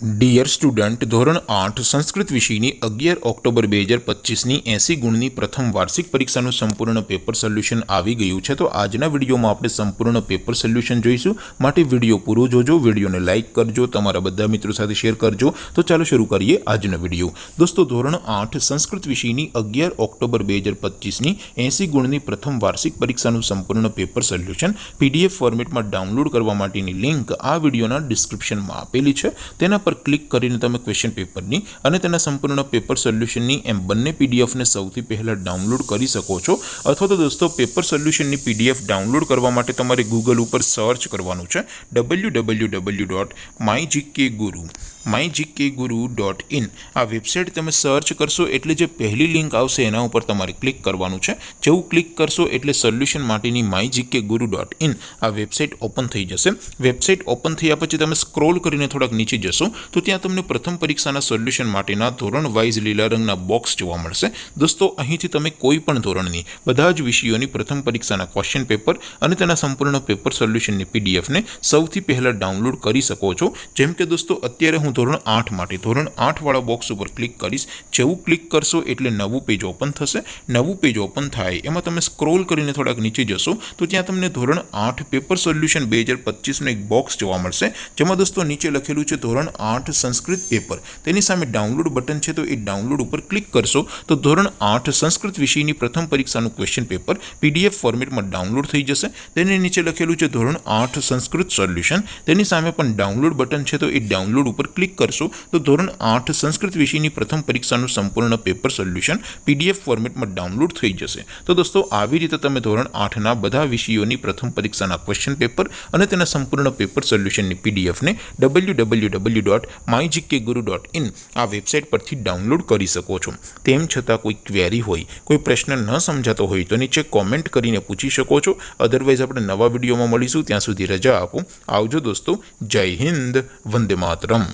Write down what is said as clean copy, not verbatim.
Dear student, ધોરણ 8 સંસ્કૃત વિષયની 11 October 2025ની 80 ગુણની પ્રથમ વાર્ષિક પરીક્ષાનું સંપૂર્ણ પેપર સોલ્યુશન આવી ગયું છે। તો આજના વિડીયોમાં આપણે સંપૂર્ણ પેપર સોલ્યુશન જોઈશું। માટે વિડીયો પૂરો જોજો, વિડીયોને લાઇક કરજો, તમારા બધા મિત્રો સાથે શેર કરજો। તો ચાલો શરૂ કરીએ આજનો વિડીયો। દોસ્તો, ધોરણ 8 સંસ્કૃત વિષયની 11 ઓક્ટોબર 2025ની 80 ગુણની પ્રથમ વાર્ષિક પરીક્ષાનું સંપૂર્ણ પેપર સોલ્યુશન PDF ફોર્મેટમાં ડાઉનલોડ કરવા માટેની લિંક આ વિડીયોના ડિસ્ક્રિપ્શનમાં આપેલી છે। તેના પર ક્લિક કરીને તમે ક્વેશ્ચન પેપરની અને તેના સંપૂર્ણ પેપર સોલ્યુશનની એમ બંને પીડીએફને સૌથી પહેલાં ડાઉનલોડ કરી શકો છો। અથવા તો દોસ્તો, પેપર સોલ્યુશનની PDF ડાઉનલોડ કરવા માટે તમારે ગૂગલ ઉપર સર્ચ કરવાનું છે www.mygkguru.in। આ વેબસાઇટ તમે સર્ચ કરશો એટલે જે પહેલી લિંક આવશે એના ઉપર તમારે ક્લિક કરવાનું છે। જેવું ક્લિક કરશો એટલે સોલ્યુશન માટેની mygkguru.in આ વેબસાઇટ ઓપન થઈ જશે। વેબસાઇટ ઓપન થયા પછી તમે સ્ક્રોલ કરીને થોડાક નીચે જશો તો ત્યાં તમને પ્રથમ પરીક્ષાના સોલ્યુશન માટેના ધોરણ વાઇઝ લીલા રંગના બોક્સ જોવા મળશે। દોસ્તો, અહીંથી તમે કોઈ પણ ધોરણની બધા જ વિષયોની પ્રથમ પરીક્ષાના ક્વેશ્ચન પેપર અને તેના સંપૂર્ણ પેપર સોલ્યુશનની પીડીએફને સૌથી પહેલાં ડાઉનલોડ કરી શકો છો। જેમ કે દોસ્તો, અત્યારે હું ધોરણ 8 માટે ધોરણ 8 વાળા બોક્સ ઉપર ક્લિક કરીશ। જેવું ક્લિક કરશો એટલે નવું પેજ ઓપન થશે। નવું પેજ ઓપન થાય એમાં તમે સ્ક્રોલ કરીને થોડાક નીચે જશો તો ત્યાં તમને ધોરણ 8 પેપર સોલ્યુશન 2025નું એક બોક્સ જોવા મળશે। જેમાં દોસ્તો નીચે લખેલું છે ધોરણ 8 સંસ્કૃત પેપર। તેની સામે ડાઉનલોડ બટન છે, તો એ ડાઉનલોડ ઉપર ક્લિક કરશો તો ધોરણ 8 સંસ્કૃત વિષયની પ્રથમ પરીક્ષાનું ક્વેશ્ચન પેપર PDF ફોર્મેટમાં ડાઉનલોડ થઈ જશે। તેની નીચે લખેલું છે ધોરણ 8 સંસ્કૃત સોલ્યુશન। તેની સામે પણ ડાઉનલોડ બટન છે, તો એ ડાઉનલોડ ઉપર ક્લિક કરશો તો ધોરણ 8 સંસ્કૃત વિષયની પ્રથમ પરીક્ષાનું સંપૂર્ણ પેપર સોલ્યુશન PDF ફોર્મેટમાં ડાઉનલોડ થઈ જશે। તો દોસ્તો, આવી રીતે તમે ધોરણ 8ના બધા વિષયોની પ્રથમ પરીક્ષાના ક્વેશ્ચન પેપર અને તેના સંપૂર્ણ પેપર સોલ્યુશનની પીડીએફને www.mygkguru.in આ વેબસાઇટ પરથી ડાઉનલોડ કરી શકો છો। તેમ છતાં કોઈ ક્વેરી હોય, કોઈ પ્રશ્ન ન સમજાતો હોય તો નીચે કોમેન્ટ કરીને પૂછી શકો છો। અધરવાઇઝ આપણે નવા વિડીયોમાં મળીશું। ત્યાં સુધી રજા આપો। આવજો દોસ્તો। જય હિન્દ, વંદે માતરમ।